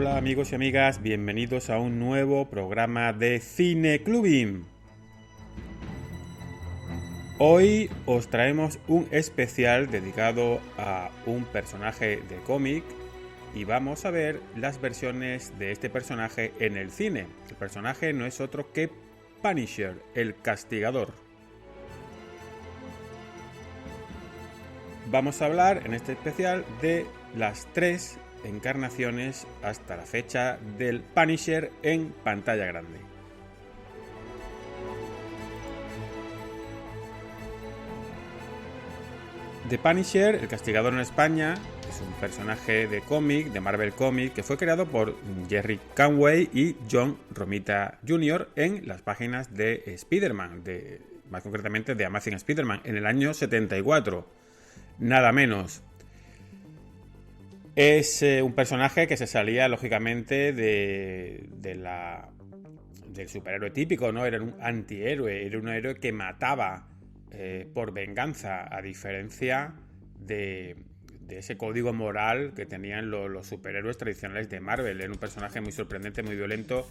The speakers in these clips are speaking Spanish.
Hola amigos y amigas, bienvenidos a un nuevo programa de Cineclubing. Hoy os traemos un especial dedicado a un personaje de cómic y vamos a ver las versiones de este personaje en el cine. El personaje no es otro que Punisher, el castigador. Vamos a hablar en este especial de las 3 encarnaciones hasta la fecha del Punisher en pantalla grande. The Punisher, el castigador en España, es un personaje de cómic, de Marvel Comics, que fue creado por Gerry Conway y John Romita Jr. en las páginas de Spider-Man, más concretamente de Amazing Spider-Man, en el año 74. Nada menos. Es un personaje que se salía, lógicamente, del superhéroe típico, ¿no? Era un antihéroe, era un héroe que mataba por venganza, a diferencia de ese código moral que tenían los superhéroes tradicionales de Marvel. Era un personaje muy sorprendente, muy violento,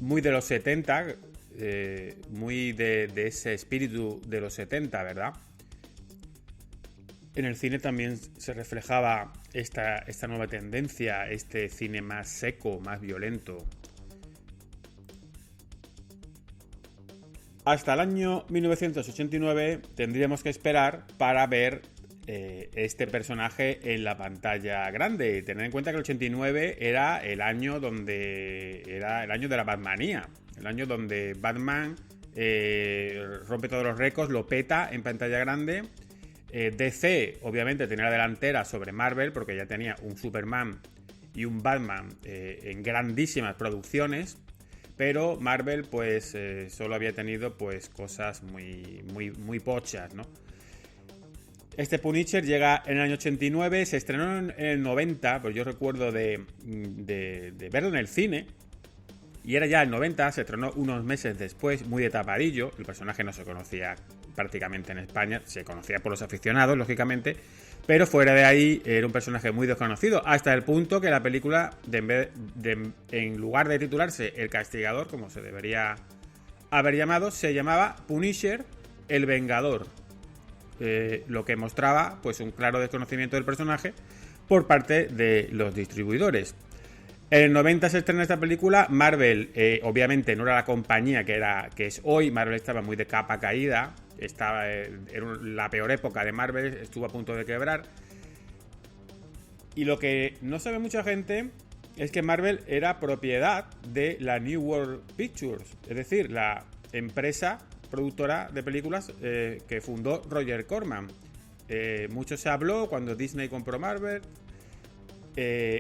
muy de los 70, muy de ese espíritu de los 70, ¿verdad? En el cine también se reflejaba esta nueva tendencia, este cine más seco, más violento. Hasta el año 1989 tendríamos que esperar para ver este personaje en la pantalla grande. Tened en cuenta que el 89 era el año de la Batmanía, el año donde Batman rompe todos los récords, lo peta en pantalla grande. DC obviamente tenía la delantera sobre Marvel porque ya tenía un Superman y un Batman en grandísimas producciones, pero Marvel pues solo había tenido pues cosas muy pochas, ¿no? Este Punisher llega en el año 89, se estrenó en el 90, pues yo recuerdo de verlo en el cine. Y era ya el 90, se estrenó unos meses después, muy de tapadillo. El personaje no se conocía prácticamente en España, se conocía por los aficionados, lógicamente, pero fuera de ahí era un personaje muy desconocido, hasta el punto que la película, en lugar de titularse El Castigador, como se debería haber llamado, se llamaba Punisher, el Vengador. Lo que mostraba pues un claro desconocimiento del personaje por parte de los distribuidores. En el 90 se estrena esta película. Marvel, obviamente, no era la compañía que es hoy. Marvel estaba muy de capa caída. Era la peor época de Marvel. Estuvo a punto de quebrar. Y lo que no sabe mucha gente es que Marvel era propiedad de la New World Pictures. Es decir, la empresa productora de películas que fundó Roger Corman. Mucho se habló cuando Disney compró Marvel.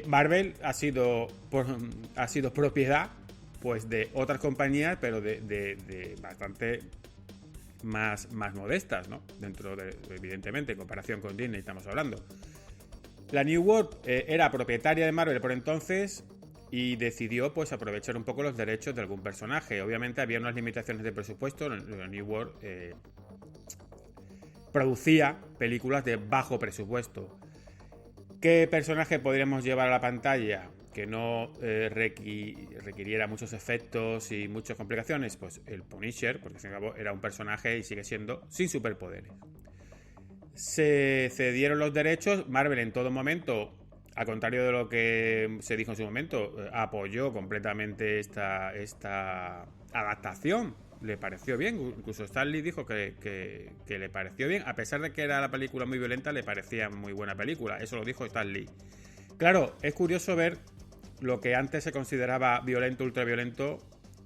Marvel ha sido propiedad pues de otras compañías, pero de bastante más modestas, ¿no? Evidentemente, en comparación con Disney estamos hablando. La New World era propietaria de Marvel por entonces y decidió pues aprovechar un poco los derechos de algún personaje. Obviamente había unas limitaciones de presupuesto. La New World producía películas de bajo presupuesto. ¿Qué personaje podríamos llevar a la pantalla que no requiriera muchos efectos y muchas complicaciones? Pues el Punisher, porque al fin y al cabo era un personaje y sigue siendo sin superpoderes. Se cedieron los derechos. Marvel en todo momento, al contrario de lo que se dijo en su momento, apoyó completamente esta adaptación. Le pareció bien, incluso Stan Lee dijo que le pareció bien, a pesar de que era la película muy violenta, le parecía muy buena película, eso lo dijo Stan Lee. Claro, es curioso ver lo que antes se consideraba violento, ultraviolento,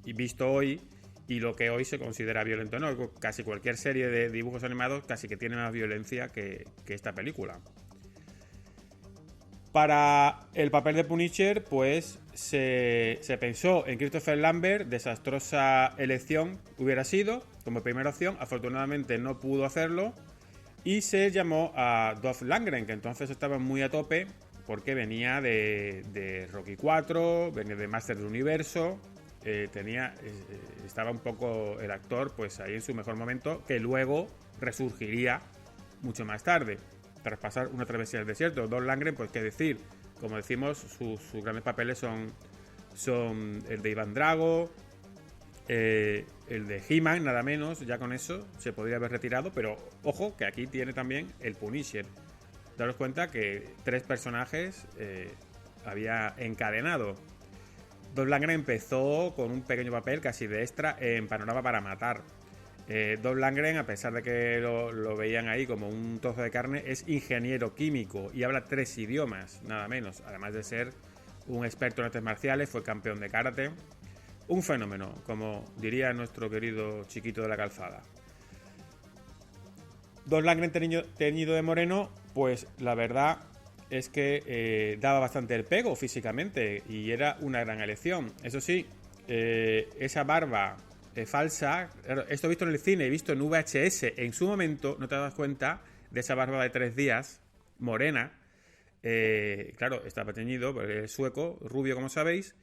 y visto hoy, y lo que hoy se considera violento, no, casi cualquier serie de dibujos animados casi que tiene más violencia que esta película. Para el papel de Punisher, pues se pensó en Christopher Lambert, desastrosa elección hubiera sido como primera opción, afortunadamente no pudo hacerlo, y se llamó a Dolph Lundgren, que entonces estaba muy a tope porque venía de Rocky 4, venía de Master del Universo, estaba un poco el actor pues ahí en su mejor momento, que luego resurgiría mucho más tarde. Tras pasar una travesía del desierto, Dolph Lundgren, pues qué decir, como decimos, sus grandes papeles son el de Iván Drago, el de He-Man, nada menos. Ya con eso se podría haber retirado, pero ojo que aquí tiene también el Punisher. Daros cuenta que 3 personajes había encadenado. Dolph Lundgren empezó con un pequeño papel casi de extra en Panorama para Matar. Dolph Lundgren, a pesar de que lo veían ahí como un trozo de carne, es ingeniero químico y habla 3 idiomas, nada menos. Además de ser un experto en artes marciales, fue campeón de karate. Un fenómeno, como diría nuestro querido chiquito de la calzada. Dolph Lundgren teñido de moreno, pues la verdad es que daba bastante el pego físicamente y era una gran elección. Eso sí, esa barba falsa, esto visto en el cine y visto en VHS, en su momento no te das cuenta de esa barba de 3 días, morena. Claro, estaba teñido, porque es sueco, rubio como sabéis,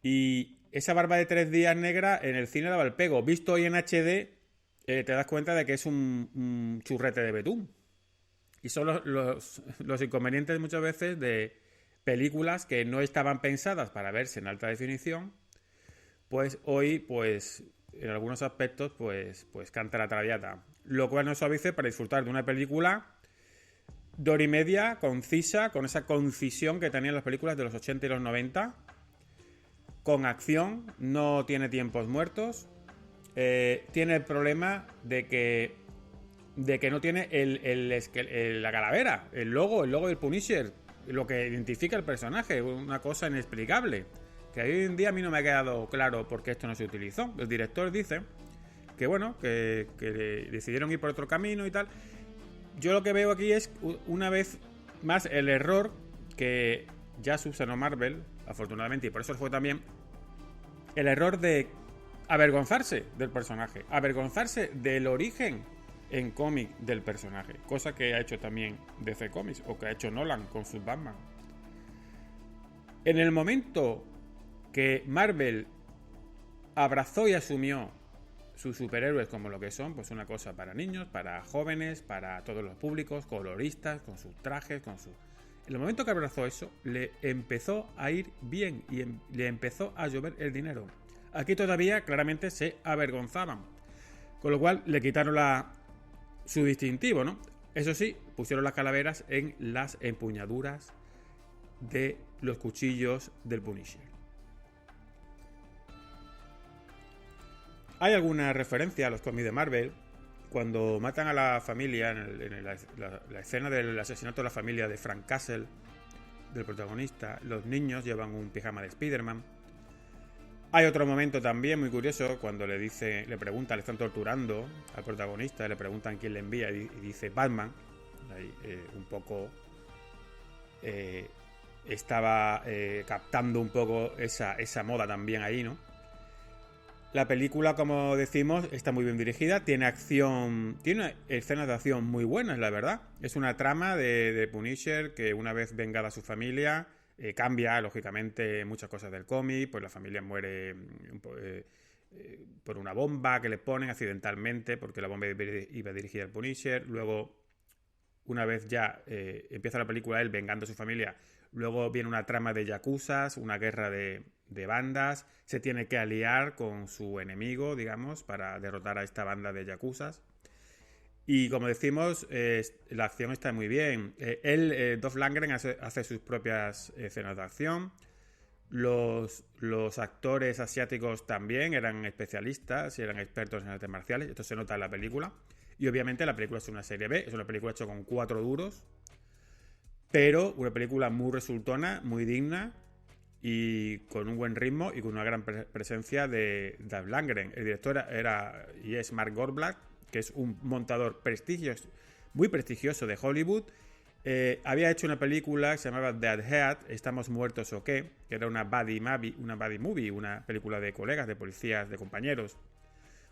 y esa barba de 3 días negra en el cine daba el pego. Visto hoy en HD, te das cuenta de que es un churrete de betún. Y son los inconvenientes muchas veces de películas que no estaban pensadas para verse en alta definición, pues hoy, pues en algunos aspectos, pues canta la traviata. Lo cual nos suavice para disfrutar de una película de hora y media, concisa, con esa concisión que tenían las películas de los 80 y los 90, con acción, no tiene tiempos muertos, tiene el problema de que no tiene la calavera, el logo del Punisher, lo que identifica el personaje, una cosa inexplicable, que hoy en día a mí no me ha quedado claro por qué esto no se utilizó. El director dice que bueno, que decidieron ir por otro camino y tal. Yo lo que veo aquí es una vez más el error que ya subsanó Marvel, afortunadamente, y por eso fue también el error de avergonzarse del personaje, avergonzarse del origen en cómic del personaje, cosa que ha hecho también DC Comics o que ha hecho Nolan con sus Batman. En el momento que Marvel abrazó y asumió sus superhéroes como lo que son, pues una cosa para niños, para jóvenes, para todos los públicos, coloristas, con sus trajes, con sus... En el momento que abrazó eso, le empezó a ir bien y le empezó a llover el dinero. Aquí todavía claramente se avergonzaban, con lo cual le quitaron su distintivo, ¿no? Eso sí, pusieron las calaveras en las empuñaduras de los cuchillos del Punisher. Hay alguna referencia a los cómics de Marvel. Cuando matan a la familia en la escena del asesinato de la familia de Frank Castle, del protagonista, los niños llevan un pijama de Spider-Man. Hay otro momento también muy curioso cuando le preguntan, le están torturando al protagonista, le preguntan quién le envía y dice Batman. Ahí, un poco estaba captando un poco esa moda también ahí, ¿no? La película, como decimos, está muy bien dirigida, tiene acción, tiene escenas de acción muy buenas, la verdad. Es una trama de Punisher que una vez vengada a su familia, cambia, lógicamente, muchas cosas del cómic, pues la familia muere por una bomba que le ponen accidentalmente, porque la bomba iba dirigida al Punisher. Luego, una vez ya empieza la película él vengando a su familia, luego viene una trama de yakuzas, una guerra de bandas, se tiene que aliar con su enemigo, digamos, para derrotar a esta banda de yakuzas. Y como decimos, la acción está muy bien. Dolph Lundgren hace sus propias escenas de acción. Los actores asiáticos también eran especialistas y eran expertos en artes marciales. Esto se nota en la película. Y obviamente la película es una serie B, es una película hecha con 4 duros, pero una película muy resultona, muy digna y con un buen ritmo y con una gran presencia de Dolph Lundgren. El director es Mark Goldblatt, que es un montador muy prestigioso de Hollywood. Había hecho una película que se llamaba Dead Head, ¿Estamos muertos o qué?, que era una buddy movie, una película de colegas, de policías, de compañeros.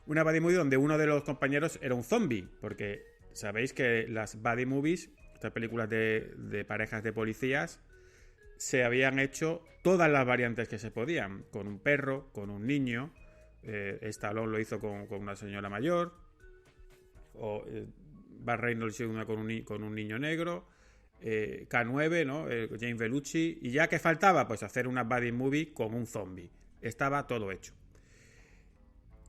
Una buddy movie donde uno de los compañeros era un zombie, porque sabéis que las buddy movies, estas películas de parejas de policías, se habían hecho todas las variantes que se podían, con un perro, con un niño. Stallone lo hizo con una señora mayor, Burt Reynolds hizo una con un niño negro, K9, ¿no? James Belushi. Y ya que faltaba, pues hacer una buddy movie con un zombie. Estaba todo hecho.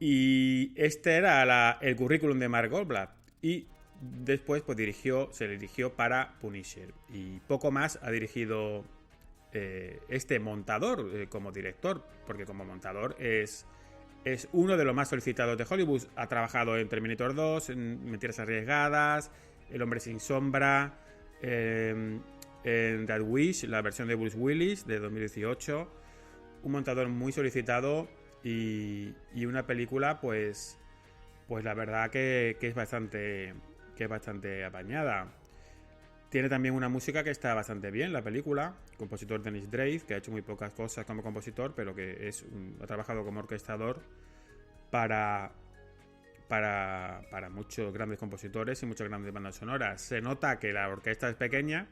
Y este era el currículum de Mark Goldblatt. Y después pues se le dirigió para Punisher. Y poco más ha dirigido este montador como director. Porque como montador es uno de los más solicitados de Hollywood. Ha trabajado en Terminator 2, en Mentiras Arriesgadas, El Hombre Sin Sombra, en That Wish, la versión de Bruce Willis de 2018. Un montador muy solicitado y una película pues la verdad que es bastante apañada. Tiene también una música que está bastante bien, la película. El compositor Dennis Drace, que ha hecho muy pocas cosas como compositor, pero que ha trabajado como orquestador para muchos grandes compositores y muchas grandes bandas sonoras. Se nota que la orquesta es pequeña,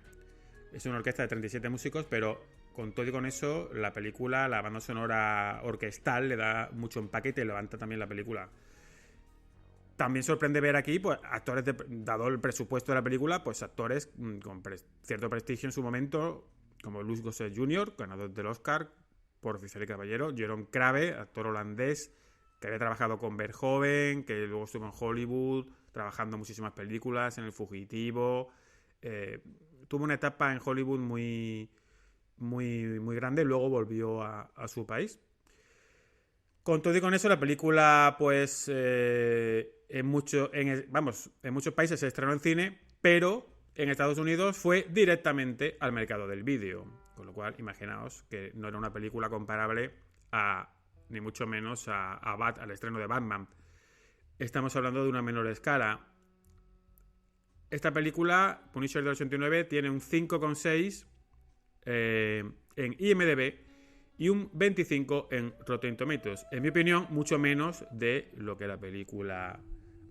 es una orquesta de 37 músicos, pero con todo y con eso, la película, la banda sonora orquestal le da mucho empaque y te levanta también la película. También sorprende ver aquí, pues, actores, dado el presupuesto de la película, pues actores con cierto prestigio en su momento, como Louis Gossett Jr., ganador del Oscar por Oficial y Caballero, Jerome Crave, actor holandés, que había trabajado con Verhoeven, que luego estuvo en Hollywood, trabajando en muchísimas películas, en El Fugitivo. Tuvo una etapa en Hollywood muy grande, luego volvió a su país. Con todo y con eso, la película, pues, en muchos países se estrenó en cine, pero en Estados Unidos fue directamente al mercado del vídeo. Con lo cual, imaginaos que no era una película comparable ni mucho menos al estreno de Batman. Estamos hablando de una menor escala. Esta película, Punisher del 89, tiene un 5,6 en IMDb y un 25 en Rotten Tomatoes. En mi opinión, mucho menos de lo que la película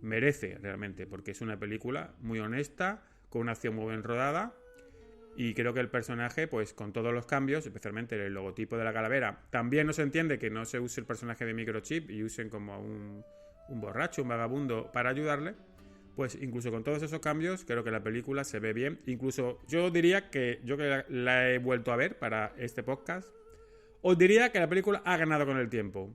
merece realmente, porque es una película muy honesta, con una acción muy bien rodada, y creo que el personaje, pues con todos los cambios, especialmente el logotipo de la calavera, también no se entiende que no se use el personaje de Microchip y usen como un borracho, un vagabundo para ayudarle. Pues incluso con todos esos cambios, creo que la película se ve bien. Incluso yo diría que la he vuelto a ver para este podcast, os diría que la película ha ganado con el tiempo.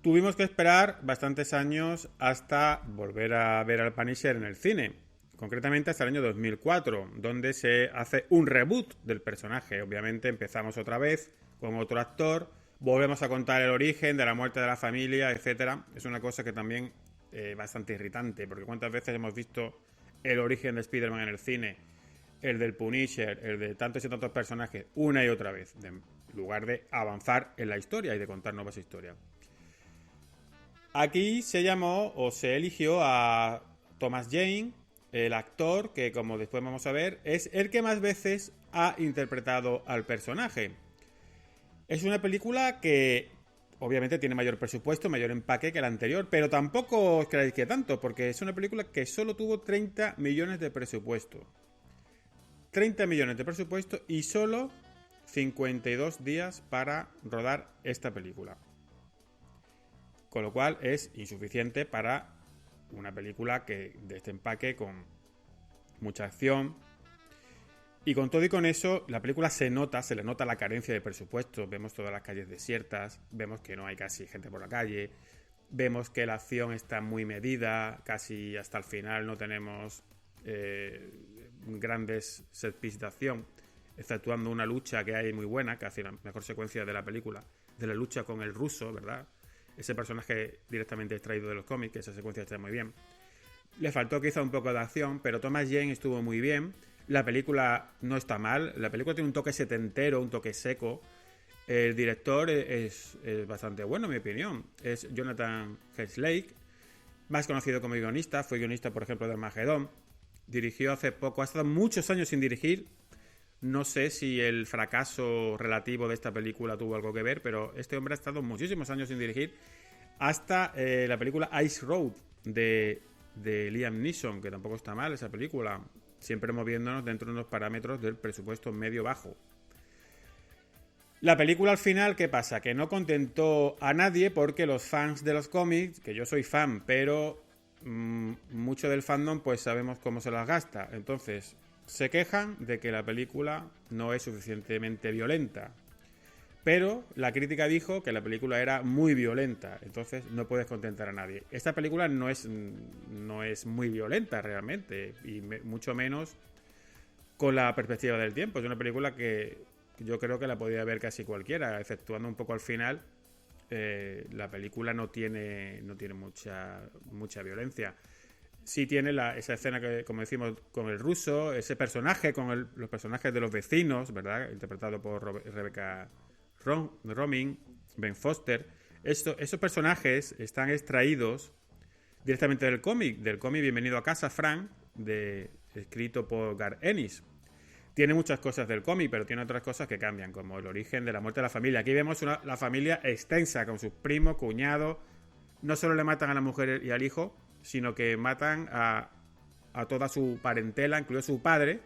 Tuvimos que esperar bastantes años hasta volver a ver al Punisher en el cine. Concretamente hasta el año 2004, donde se hace un reboot del personaje. Obviamente empezamos otra vez con otro actor, volvemos a contar el origen de la muerte de la familia, etc. Es una cosa que también es bastante irritante, porque cuántas veces hemos visto el origen de Spider-Man en el cine, el del Punisher, el de tantos y tantos personajes, una y otra vez, en lugar de avanzar en la historia y de contar nuevas historias. Aquí se eligió a Thomas Jane, el actor que, como después vamos a ver, es el que más veces ha interpretado al personaje. Es una película que obviamente tiene mayor presupuesto, mayor empaque que la anterior, pero tampoco os creáis que tanto, porque es una película que solo tuvo 30 millones de presupuesto. 30 millones de presupuesto y solo 52 días para rodar esta película. Con lo cual es insuficiente para una película de este empaque, con mucha acción. Y con todo y con eso, la película se le nota la carencia de presupuesto. Vemos todas las calles desiertas, vemos que no hay casi gente por la calle, vemos que la acción está muy medida, casi hasta el final no tenemos grandes set piece de acción, exceptuando una lucha que hay muy buena, que hace la mejor secuencia de la película, de la lucha con el ruso, ¿verdad? Ese personaje directamente extraído de los cómics, esa secuencia está muy bien. Le faltó quizá un poco de acción, pero Thomas Jane estuvo muy bien. La película no está mal, la película tiene un toque setentero, un toque seco. El director es bastante bueno, en mi opinión. Es Jonathan Hensleigh, más conocido como guionista. Fue guionista, por ejemplo, de Armagedón. Dirigió hace poco, ha estado muchos años sin dirigir. No sé si el fracaso relativo de esta película tuvo algo que ver, pero este hombre ha estado muchísimos años sin dirigir. Hasta la película Ice Road de Liam Neeson, que tampoco está mal esa película. Siempre moviéndonos dentro de unos parámetros del presupuesto medio-bajo. La película al final, ¿qué pasa? Que no contentó a nadie porque los fans de los cómics, que yo soy fan, pero mucho del fandom pues sabemos cómo se las gasta. Entonces, se quejan de que la película no es suficientemente violenta. Pero la crítica dijo que la película era muy violenta, entonces no puedes contentar a nadie. Esta película no es muy violenta realmente, y mucho menos con la perspectiva del tiempo. Es una película que yo creo que la podía ver casi cualquiera, exceptuando un poco al final. La película no tiene mucha violencia. Sí tiene esa escena que, como decimos, con el ruso, ese personaje, con los personajes de los vecinos, ¿verdad? Interpretado por Rebecca Romijn, Ben Foster. Esos personajes están extraídos directamente del cómic Bienvenido a casa, Frank, escrito por Garth Ennis. Tiene muchas cosas del cómic, pero tiene otras cosas que cambian, como el origen de la muerte de la familia. Aquí vemos la familia extensa, con sus primos, cuñados. No solo le matan a la mujer y al hijo, sino que matan a toda su parentela, incluido su padre,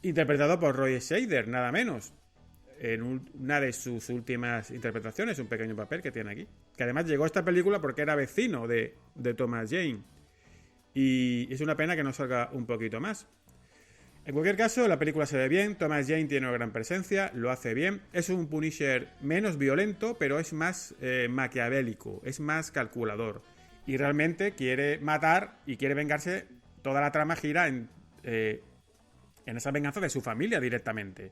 interpretado por Roy Scheider, nada menos. En una de sus últimas interpretaciones, un pequeño papel que tiene aquí. Que además llegó a esta película porque era vecino de Thomas Jane. Y es una pena que no salga un poquito más. En cualquier caso, la película se ve bien. Thomas Jane tiene una gran presencia, lo hace bien. Es un Punisher menos violento, pero es más maquiavélico, es más calculador. Y realmente quiere matar y quiere vengarse. Toda la trama gira en esa venganza de su familia directamente.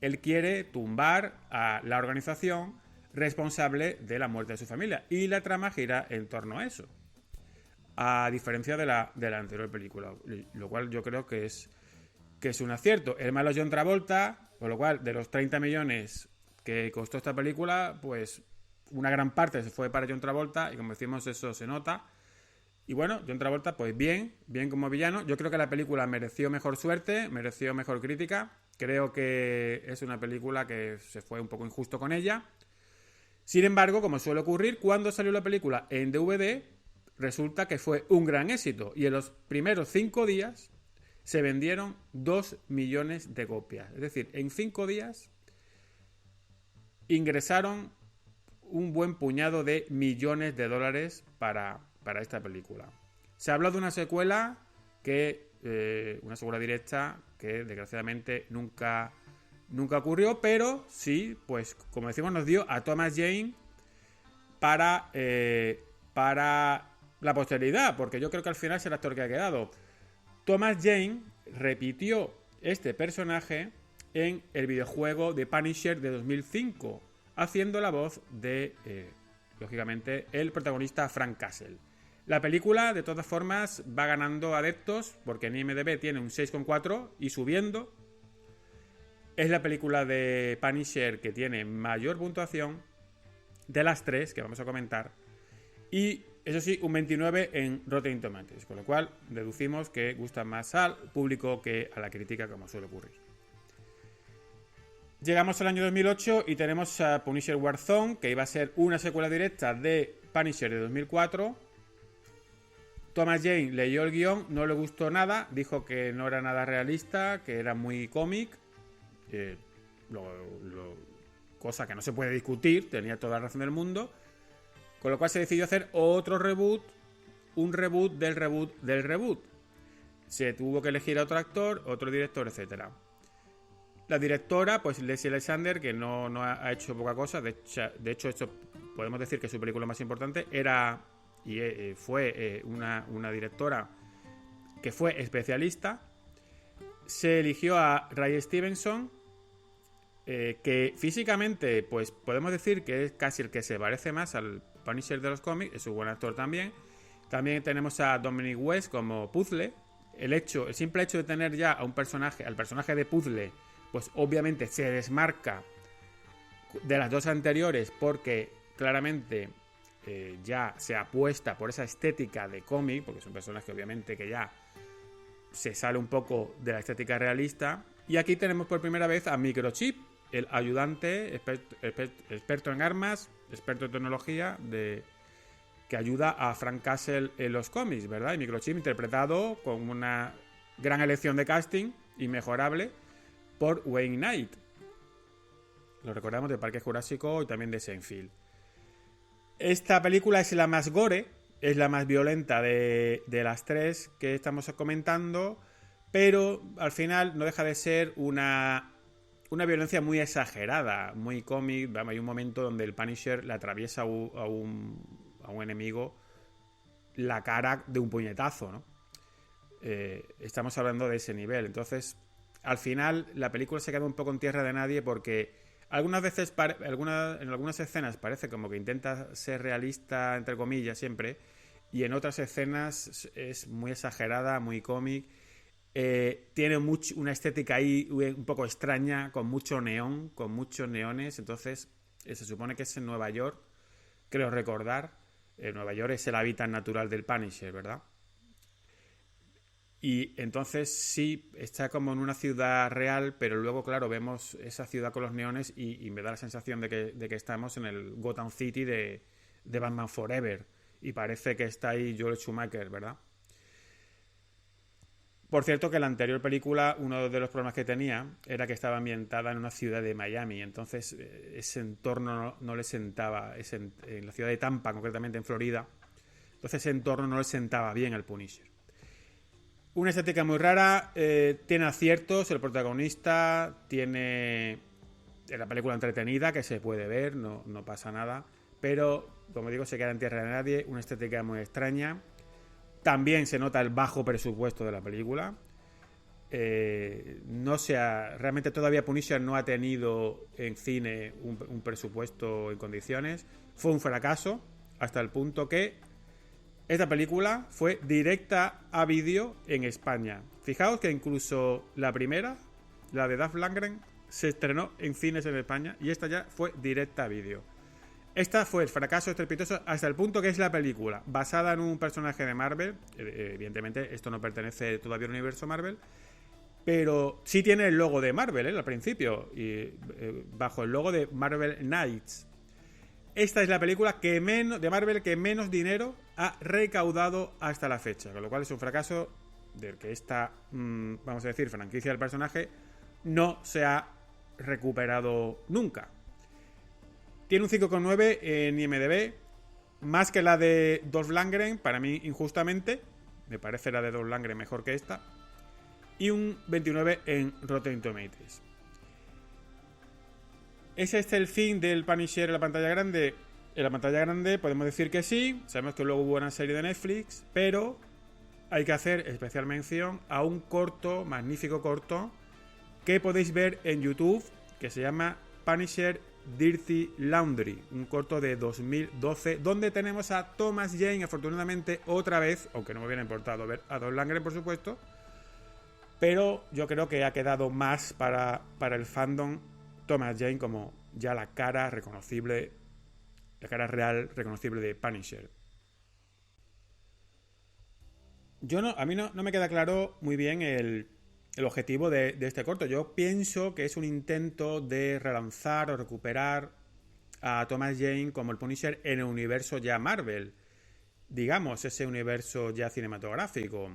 Él quiere tumbar a la organización responsable de la muerte de su familia. Y la trama gira en torno a eso. A diferencia de la anterior película. Lo cual yo creo que es un acierto. El malo es John Travolta, con lo cual de los 30 millones que costó esta película, pues una gran parte se fue para John Travolta. Y como decimos, eso se nota. Y bueno, John Travolta, pues bien como villano. Yo creo que la película mereció mejor suerte, mereció mejor crítica. Creo que es una película que se fue un poco injusto con ella. Sin embargo, como suele ocurrir, cuando salió la película en DVD, resulta que fue un gran éxito. Y en los primeros 5 días se vendieron 2 millones de copias. Es decir, en 5 días ingresaron un buen puñado de millones de dólares para esta película. Se habla de una secuela una secuela directa que desgraciadamente nunca ocurrió, pero sí, pues como decimos, nos dio a Thomas Jane para la posteridad, porque yo creo que al final es el actor que ha quedado. Thomas Jane repitió este personaje en el videojuego de Punisher de 2005, haciendo la voz de, lógicamente, el protagonista Frank Castle. La película, de todas formas, va ganando adeptos, porque en IMDb tiene un 6,4 y subiendo. Es la película de Punisher que tiene mayor puntuación de las 3 que vamos a comentar. Y, eso sí, un 29 en Rotten Tomatoes, con lo cual deducimos que gusta más al público que a la crítica, como suele ocurrir. Llegamos al año 2008 y tenemos a Punisher Warzone, que iba a ser una secuela directa de Punisher de 2004. Thomas Jane leyó el guión, no le gustó nada, dijo que no era nada realista, que era muy cómic, cosa que no se puede discutir, tenía toda la razón del mundo, con lo cual se decidió hacer otro reboot, un reboot del reboot del reboot. Se tuvo que elegir a otro actor, otro director, etc. La directora, pues Leslie Alexander, que no ha hecho poca cosa, de hecho esto podemos decir que su película más importante era... y fue una directora que fue especialista. Se eligió a Ray Stevenson, que físicamente pues podemos decir que es casi el que se parece más al Punisher de los cómics, es un buen actor también. También tenemos a Dominic West como Puzzle. El simple hecho de tener ya al personaje de Puzzle, pues obviamente se desmarca de las dos anteriores, porque claramente ya se apuesta por esa estética de cómic, porque es un personaje obviamente que ya se sale un poco de la estética realista. Y aquí tenemos por primera vez a Microchip, el ayudante experto en armas, experto en tecnología, que ayuda a Frank Castle en los cómics, ¿verdad? Y Microchip interpretado con una gran elección de casting, inmejorable, por Wayne Knight. Lo recordamos de Parque Jurásico y también de Seinfeld. Esta película es la más gore es la más violenta de las tres que estamos comentando, pero al final no deja de ser una violencia muy exagerada, muy cómic. Hay un momento donde el Punisher le atraviesa a un enemigo la cara de un puñetazo, ¿no? Estamos hablando de ese nivel. Entonces, al final, la película se queda un poco en tierra de nadie porque algunas veces, en algunas escenas parece como que intenta ser realista, entre comillas, siempre, y en otras escenas es muy exagerada, muy cómic. Tiene una estética ahí un poco extraña, con mucho neón, con muchos neones. Entonces, se supone que es en Nueva York, creo recordar. Nueva York es el hábitat natural del Punisher, ¿verdad? Y entonces sí, está como en una ciudad real, pero luego, claro, vemos esa ciudad con los neones y me da la sensación de que estamos en el Gotham City de Batman Forever. Y parece que está ahí Joel Schumacher, ¿verdad? Por cierto, que la anterior película, uno de los problemas que tenía era que estaba ambientada en una ciudad de Miami. Entonces, ese entorno no le sentaba, en la ciudad de Tampa, concretamente en Florida. Entonces, ese entorno no le sentaba bien al Punisher. Una estética muy rara, tiene aciertos, el protagonista tiene la película entretenida que se puede ver, no pasa nada, pero como digo, se queda en tierra de nadie, una estética muy extraña. También se nota el bajo presupuesto de la película. Realmente todavía Punisher no ha tenido en cine un presupuesto en condiciones. Fue un fracaso hasta el punto que esta película fue directa a vídeo en España. Fijaos que incluso la primera, la de Dolph Lundgren, se estrenó en cines en España y esta ya fue directa a vídeo. Esta fue el fracaso estrepitoso hasta el punto que es la película basada en un personaje de Marvel. Evidentemente esto no pertenece todavía al universo Marvel, pero sí tiene el logo de Marvel, al principio, y bajo el logo de Marvel Knights. Esta es la película de Marvel que menos dinero ha recaudado hasta la fecha, con lo cual es un fracaso del que esta, vamos a decir, franquicia del personaje no se ha recuperado nunca. Tiene un 5,9 en IMDb, más que la de Dolph Lundgren, para mí injustamente. Me parece la de Dolph Lundgren mejor que esta. Y un 29 en Rotten Tomatoes. ¿Es este el fin del Punisher en la pantalla grande? En la pantalla grande podemos decir que sí. Sabemos que luego hubo una serie de Netflix, pero hay que hacer especial mención a un corto, magnífico corto, que podéis ver en YouTube, que se llama Punisher Dirty Laundry, un corto de 2012, donde tenemos a Thomas Jane, afortunadamente otra vez, aunque no me hubiera importado ver a Dolph Lundgren, por supuesto, pero yo creo que ha quedado más para el fandom Thomas Jane como ya la cara reconocible, la cara real reconocible de Punisher. A mí no me queda claro muy bien el objetivo de este corto. Yo pienso que es un intento de relanzar o recuperar a Thomas Jane como el Punisher en el universo ya Marvel. Digamos, ese universo ya cinematográfico.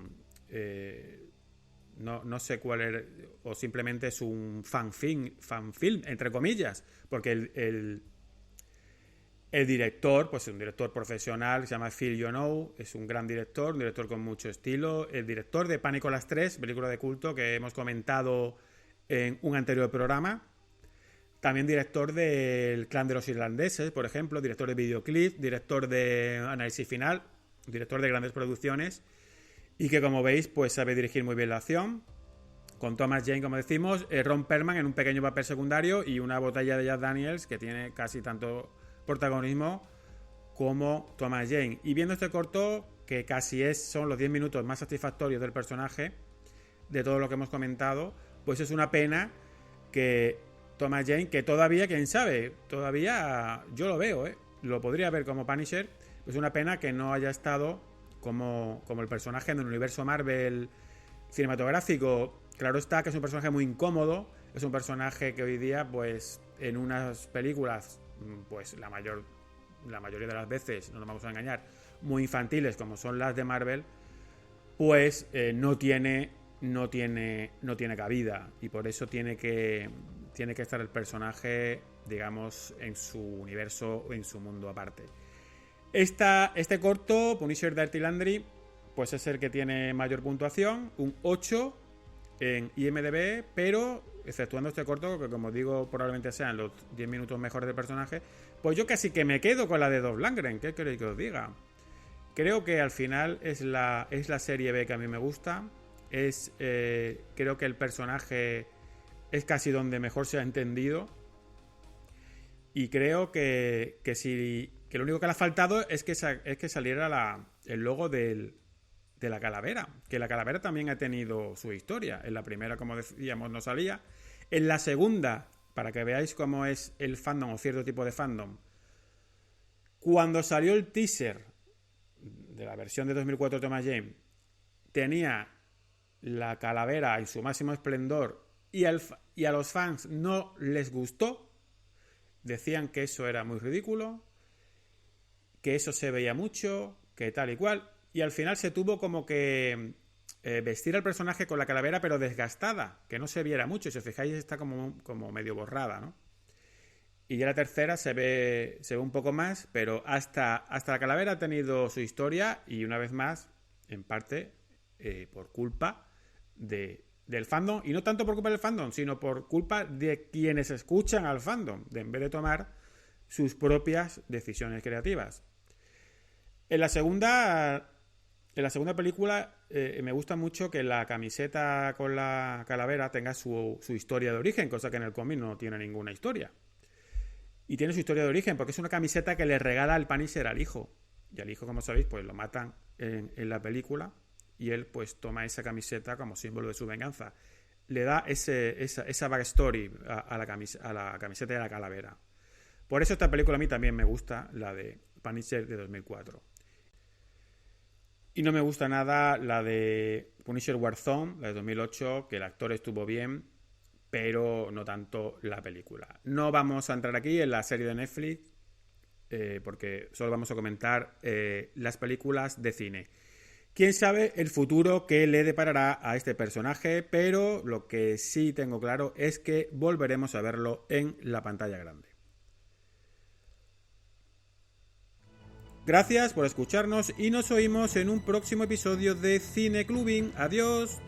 No sé cuál era, o simplemente es un fanfilm, entre comillas, porque el director, pues es un director profesional, se llama Phil Joanou, es un gran director, un director con mucho estilo, el director de Pánico a las 3, película de culto que hemos comentado en un anterior programa, también director del Clan de los Irlandeses, por ejemplo, director de Videoclip, director de Análisis Final, director de grandes producciones, y que, como veis, pues sabe dirigir muy bien la acción, con Thomas Jane, como decimos, Ron Perlman en un pequeño papel secundario y una botella de Jack Daniels que tiene casi tanto protagonismo como Thomas Jane. Y viendo este corto, que casi son los 10 minutos más satisfactorios del personaje, de todo lo que hemos comentado, pues es una pena que Thomas Jane, que todavía, quién sabe, todavía yo lo veo, lo podría ver como Punisher, es una pena que no haya estado como el personaje en el universo Marvel cinematográfico. Claro está que es un personaje muy incómodo, es un personaje que hoy día, pues en unas películas, pues la mayoría de las veces, no nos vamos a engañar, muy infantiles como son las de Marvel, pues no tiene cabida, y por eso tiene que estar el personaje, digamos, en su universo o en su mundo aparte. Este corto, Punisher Dirty Laundry, pues es el que tiene mayor puntuación, un 8 en IMDb, pero exceptuando este corto, que como digo probablemente sean los 10 minutos mejores del personaje, pues yo casi que me quedo con la de Dolph Lundgren. ¿Qué queréis que os diga? Creo que al final es la serie B que a mí me gusta. Creo que el personaje es casi donde mejor se ha entendido. Y creo que lo único que le ha faltado es que saliera el logo de la calavera. Que la calavera también ha tenido su historia. En la primera, como decíamos, no salía. En la segunda, para que veáis cómo es el fandom o cierto tipo de fandom, cuando salió el teaser de la versión de 2004 de Thomas Jane, tenía la calavera en su máximo esplendor y a los fans no les gustó. Decían que eso era muy ridículo, que eso se veía mucho, que tal y cual. Y al final se tuvo como que vestir al personaje con la calavera, pero desgastada, que no se viera mucho. Si os fijáis, está como medio borrada, ¿no? Y ya la tercera se ve un poco más, pero hasta la calavera ha tenido su historia y una vez más, en parte, por culpa del fandom. Y no tanto por culpa del fandom, sino por culpa de quienes escuchan al fandom, en vez de tomar sus propias decisiones creativas. En la segunda película me gusta mucho que la camiseta con la calavera tenga su historia de origen, cosa que en el cómic no tiene ninguna historia. Y tiene su historia de origen, porque es una camiseta que le regala el Punisher al hijo. Y al hijo, como sabéis, pues lo matan en la película. Y él pues toma esa camiseta como símbolo de su venganza. Le da esa backstory a la camiseta de la calavera. Por eso esta película a mí también me gusta, la de Punisher de 2004. Y no me gusta nada la de Punisher Warzone, la de 2008, que el actor estuvo bien, pero no tanto la película. No vamos a entrar aquí en la serie de Netflix, porque solo vamos a comentar las películas de cine. Quién sabe el futuro que le deparará a este personaje, pero lo que sí tengo claro es que volveremos a verlo en la pantalla grande. Gracias por escucharnos y nos oímos en un próximo episodio de Cine Clubbing. Adiós.